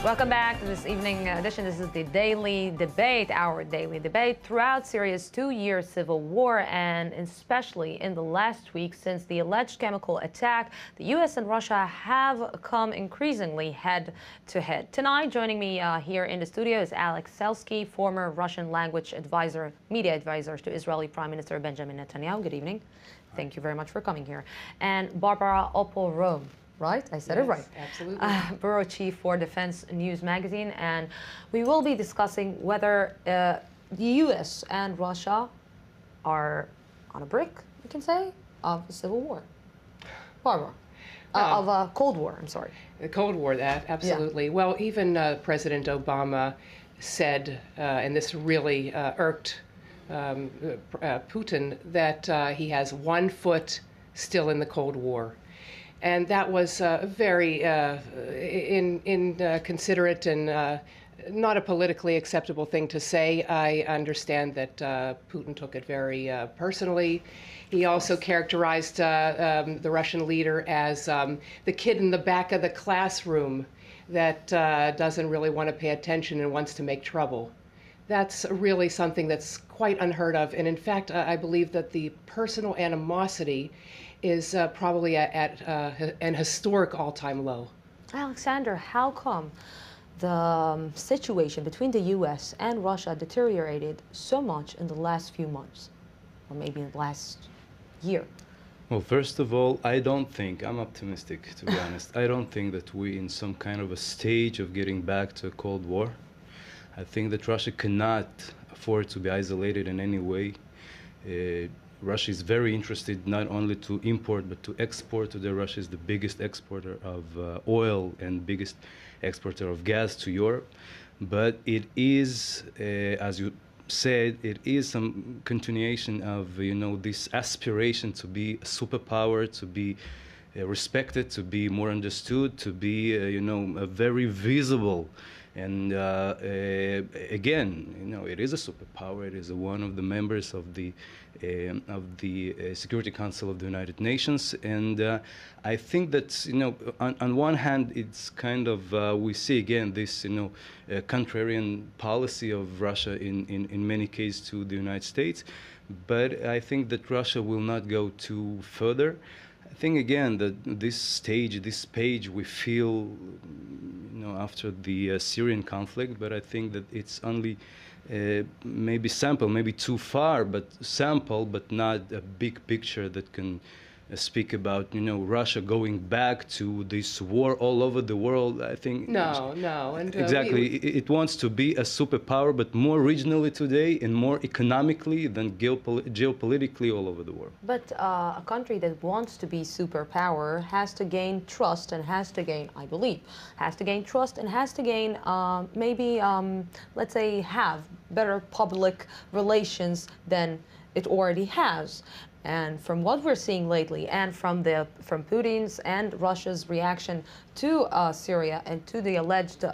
Welcome back to this evening edition. This is the daily debate, our daily debate throughout Syria's 2-year civil war, and especially in the last week since the alleged chemical attack. The U.S. and Russia have come increasingly head to head. Tonight, joining me here in the studio is Alex Selsky, former Russian language advisor, media advisor to Israeli Prime Minister Benjamin Netanyahu. Good evening. Thank you very much for coming here. And Barbara Opel-Rome. Right? I said it right. Absolutely. Bureau Chief for Defense News Magazine. And we will be discussing whether the U.S. and Russia are on a brink, we can say, of a civil war. Barbara. Of a Cold War, I'm sorry. The Cold War, absolutely. Yeah. Well, even President Obama said, and this really irked Putin, that he has one foot still in the Cold War. And that was very inconsiderate and not a politically acceptable thing to say. I understand that Putin took it very personally. He also characterized the Russian leader as the kid in the back of the classroom that doesn't really want to pay attention and wants to make trouble. That's really something that's quite unheard of. And in fact, I believe that the personal animosity is probably at an historic all-time low. Alexander, how come the situation between the U.S. and Russia deteriorated so much in the last few months, or maybe in the last year? Well, first of all, I'm optimistic, to be honest. I don't think that we're in some kind of a stage of getting back to a Cold War. I think that Russia cannot afford to be isolated in any way. Russia is very interested not only to import but to export. Today, Russia is the biggest exporter of oil and biggest exporter of gas to Europe. But it is, as you said, it is some continuation of this aspiration to be a superpower, to be respected, to be more understood, to be a very visible. And again, it is a superpower. It is one of the members of the Security Council of the United Nations. And I think that on one hand, it's kind of we see again this contrarian policy of Russia in many cases to the United States. But I think that Russia will not go too further. I think again that this page we feel after the Syrian conflict, but I think that it's only maybe too far, but not a big picture that can speak about Russia going back to this war all over the world. I think no, and exactly it wants to be a superpower, but more regionally today and more economically than geopolitically all over the world. But a country that wants to be superpower has to gain trust and has to gain, I believe, has to gain trust and has to gain let's say have better public relations than it already has. And from what we're seeing lately, and from Putin's and Russia's reaction to Syria and to the alleged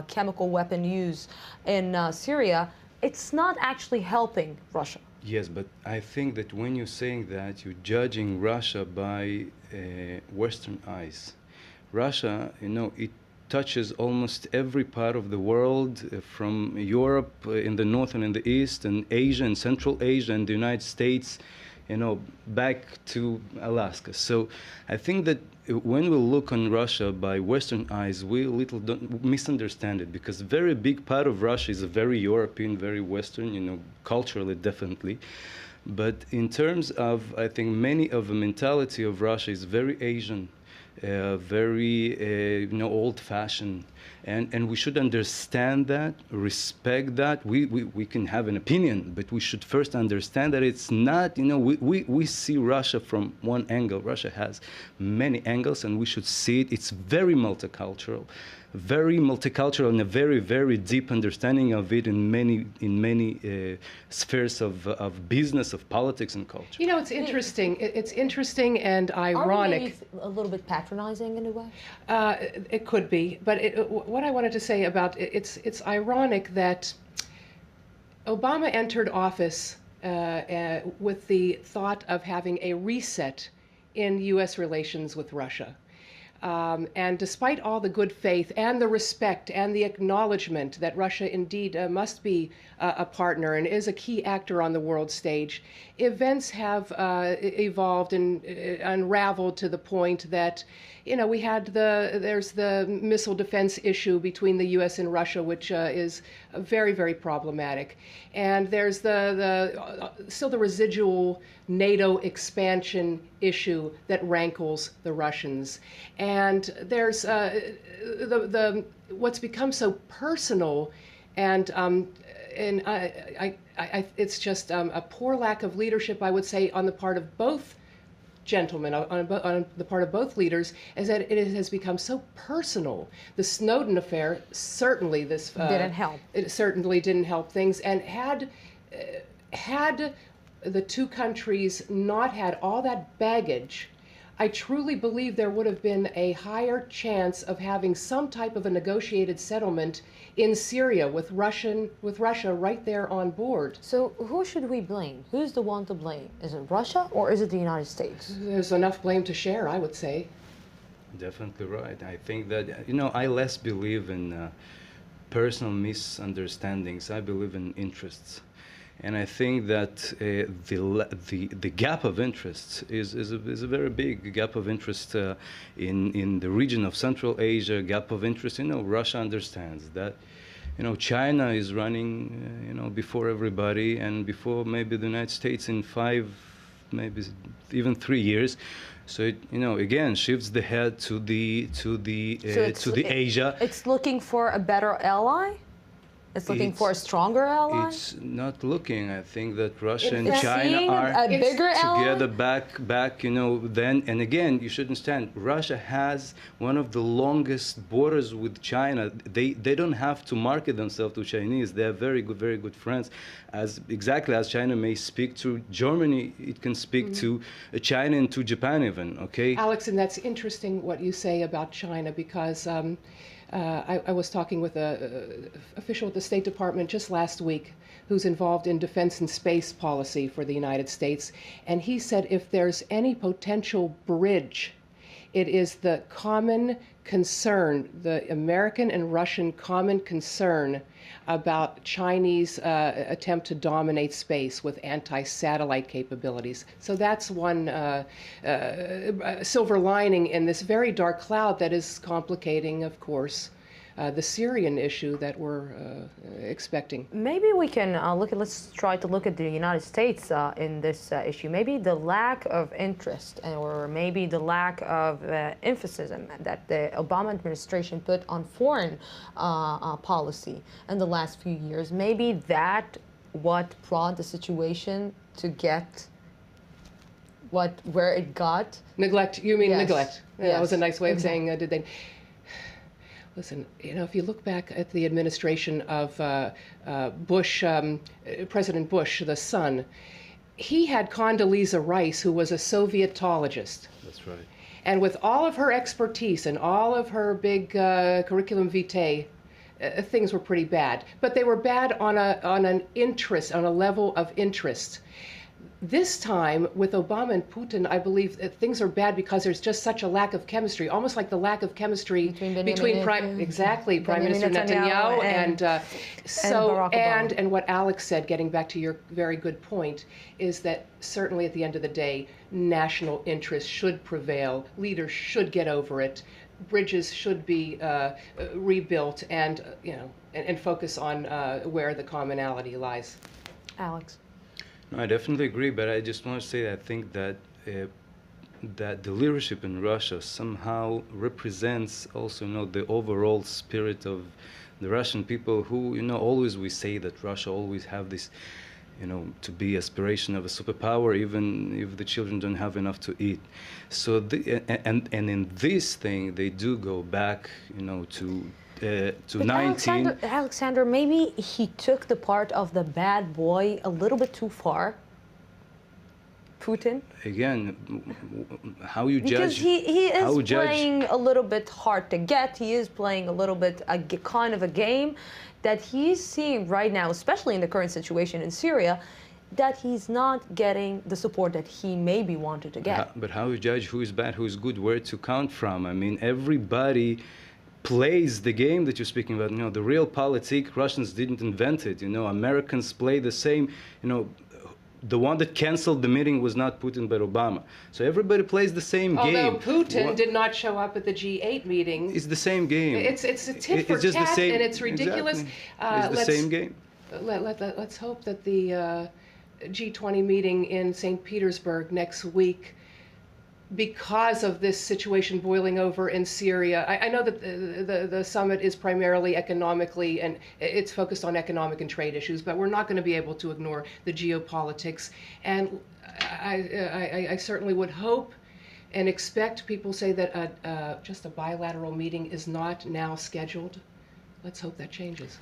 chemical weapon use in Syria, it's not actually helping Russia. Yes, but I think that when you're saying that, you're judging Russia by Western eyes. Russia, it touches almost every part of the world, from Europe in the north and in the east, and Asia and Central Asia and the United States, back to Alaska. So I think that when we look on Russia by Western eyes, we don't misunderstand it, because a very big part of Russia is a very European, very Western, culturally definitely. But in terms of, I think many of the mentality of Russia is very Asian, very old-fashioned, and we should understand that, respect that. We can have an opinion, but we should first understand that it's not, we see Russia from one angle. Russia has many angles, and we should see it. It's very multicultural, and a very, very deep understanding of it in many spheres of business, of politics, and culture. It's interesting. It's interesting and ironic. Are we a little bit patronizing in a way? It could be, but what I wanted to say about it's ironic that Obama entered office with the thought of having a reset in U.S. relations with Russia. And despite all the good faith and the respect and the acknowledgement that Russia indeed must be a partner and is a key actor on the world stage, events have evolved and unraveled to the point that, you know, there's the missile defense issue between the U.S. and Russia, which is very, very problematic. And there's still the residual NATO expansion issue that rankles the Russians. And there's what's become so personal, and it's just a poor lack of leadership, I would say, on the part of both gentlemen, on the part of both leaders, is that it has become so personal. The Snowden affair certainly didn't help. It certainly didn't help things, and had the two countries not had all that baggage, I truly believe there would have been a higher chance of having some type of a negotiated settlement in Syria with Russia right there on board. So who should we blame? Who's the one to blame? Is it Russia or is it the United States? There's enough blame to share, I would say. Definitely right. I think that, you know, I less believe in personal misunderstandings. I believe in interests. And I think that the gap of interests is a very big gap of interest in the region of Central Asia. Gap of interest, you know, Russia understands that, you know, China is running, you know, before everybody and before maybe the United States in 5, maybe even 3 years. So it, you know, again, shifts the head to the Asia. It's looking for a better ally. It's looking for a stronger ally? It's not looking. I think that Russia and It's China seeing are a bigger together ally? back, you know, then, and again, you should understand, Russia has one of the longest borders with China. They don't have to market themselves to Chinese. They are very good friends. Exactly as China may speak to Germany, it can speak to China and to Japan even, okay? Alex, and that's interesting what you say about China, because I was talking with an official at the State Department just last week who's involved in defense and space policy for the United States, and he said if there's any potential bridge, it is the common concern, the American and Russian common concern about Chinese attempt to dominate space with anti-satellite capabilities. So that's one silver lining in this very dark cloud that is complicating, of course, the Syrian issue that we're expecting. Maybe we can let's try to look at the United States in this issue. Maybe the lack of interest or maybe the lack of emphasis that the Obama administration put on foreign policy in the last few years. Maybe that what brought the situation to get where it got. Neglect, you mean Yes. neglect. Yes. That was a nice way of saying did they. Listen, you know, if you look back at the administration of Bush, President Bush, the son, he had Condoleezza Rice, who was a Sovietologist. That's right. And with all of her expertise and all of her big curriculum vitae, things were pretty bad. But they were bad on a level of interest. This time, with Obama and Putin, I believe things are bad because there's just such a lack of chemistry, almost like the lack of chemistry between Prime Minister Netanyahu and what Alex said, getting back to your very good point, is that certainly at the end of the day, national interest should prevail. Leaders should get over it. Bridges should be rebuilt, and and focus on where the commonality lies. Alex. No, I definitely agree, but I just want to say that I think that that the leadership in Russia somehow represents also, the overall spirit of the Russian people who, always we say that Russia always have this, to be aspiration of a superpower, even if the children don't have enough to eat. So, and in this thing, they do go back, to 19. Alexander, maybe he took the part of the bad boy a little bit too far. Putin. Again, how you judge? Because he is playing a little bit hard to get. He is playing a little bit kind of a game that he's seeing right now, especially in the current situation in Syria. that he's not getting the support that he maybe wanted to get. But how you judge who is bad, who is good, where to count from? I mean, everybody plays the game that you're speaking about. You know, the real politic, Russians didn't invent it. You know, Americans play the same. You know, the one that canceled the meeting was not Putin but Obama. So everybody plays the same game. Although Putin did not show up at the G8 meeting. It's the same game. It's a tit for tat, and it's ridiculous. Exactly. It's the same game. Let's hope that the G20 meeting in St. Petersburg next week, because of this situation boiling over in Syria. I know that the summit is primarily economically, and it's focused on economic and trade issues, but we're not going to be able to ignore the geopolitics. And I certainly would hope and expect people say that just a bilateral meeting is not now scheduled. Let's hope that changes.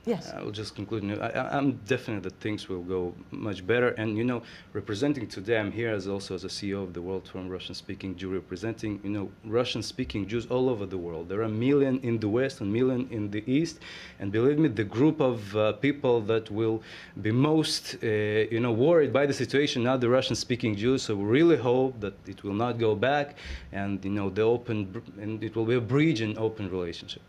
Yes. I will just conclude. I'm definite that things will go much better. And, you know, representing today, I'm here also as a CEO of the World Forum Russian-Speaking Jewry, representing, you know, Russian-speaking Jews all over the world. There are 1 million in the West and 1 million in the East. And believe me, the group of people that will be most, you know, worried by the situation, not the Russian-speaking Jews. So we really hope that it will not go back, and, you know, and it will be a bridge and open relationship.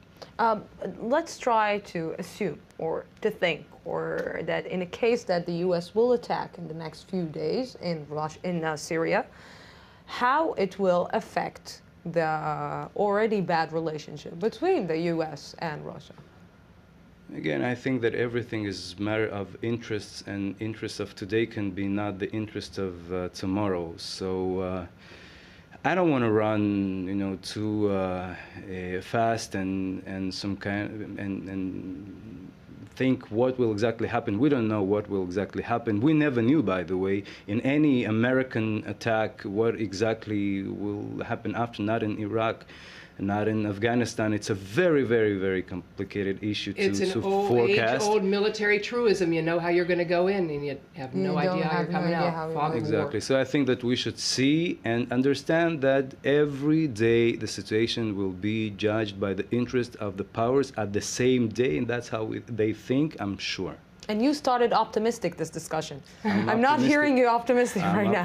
Let's try to assume or to think or that in a case that the U.S. will attack in the next few days in Syria, how it will affect the already bad relationship between the U.S. and Russia. Again, I think that everything is a matter of interests, and interests of today can be not the interest of tomorrow. So I don't want to run, you know, too fast and some kind and think what will exactly happen. We don't know what will exactly happen. We never knew, by the way, in any American attack what exactly will happen after. Not in Iraq, not in Afghanistan. It's a very, very, very complicated issue to forecast. It's an old military truism. You know how you're going to go in, and you have no idea how you're coming out. Exactly. So I think that we should see and understand that every day the situation will be judged by the interest of the powers at the same day, and that's how they think, I'm sure. And you started optimistic this discussion. I'm not hearing you optimistic right now.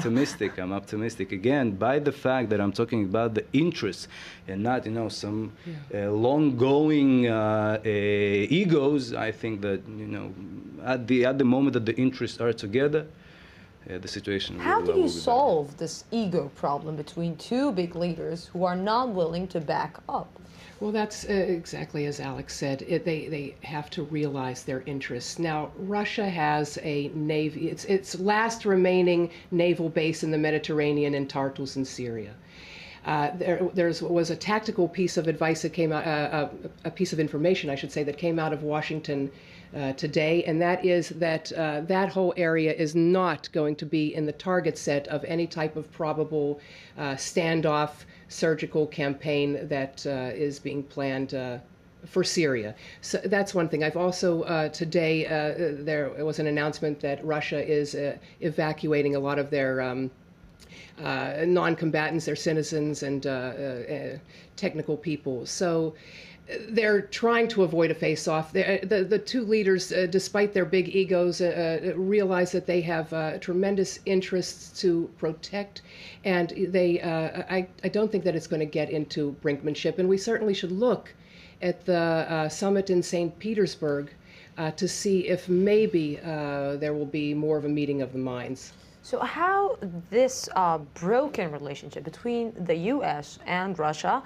I'm optimistic. Again, by the fact that I'm talking about the interests and not, you know, some long-going egos. I think that, you know, at the moment that the interests are together, the situation will be better. How do you solve this ego problem between two big leaders who are not willing to back up? Well, that's exactly as Alex said. They have to realize their interests. Now, Russia has a navy, its last remaining naval base in the Mediterranean in Tartus in Syria. There was a tactical piece of advice that came out, a piece of information, I should say, that came out of Washington today, and that is that that whole area is not going to be in the target set of any type of probable standoff surgical campaign that is being planned for Syria. So that's one thing. I've also, today, there was an announcement that Russia is evacuating a lot of their non-combatants, their citizens and technical people. So they're trying to avoid a face-off. The two leaders, despite their big egos, realize that they have tremendous interests to protect, and I don't think that it's going to get into brinkmanship. And we certainly should look at the summit in St. Petersburg to see if maybe there will be more of a meeting of the minds. So how this broken relationship between the U.S. and Russia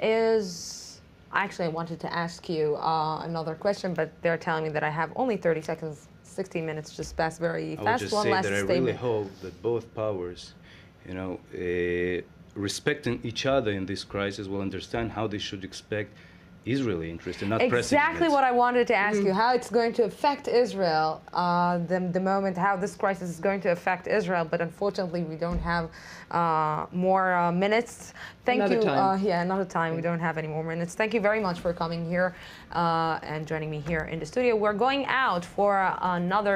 is... Actually, I wanted to ask you another question, but they're telling me that I have only 30 seconds. 16 minutes just passed very fast. I would just say that I really hope that both powers, you know, respecting each other in this crisis, will understand how they should expect Israeli interest and not exactly what I wanted to ask you, how it's going to affect Israel, the moment how this crisis is going to affect Israel, but unfortunately we don't have more minutes. Thank you. Yeah, another time. We don't have any more minutes. Thank you very much for coming here and joining me here in the studio. We're going out for another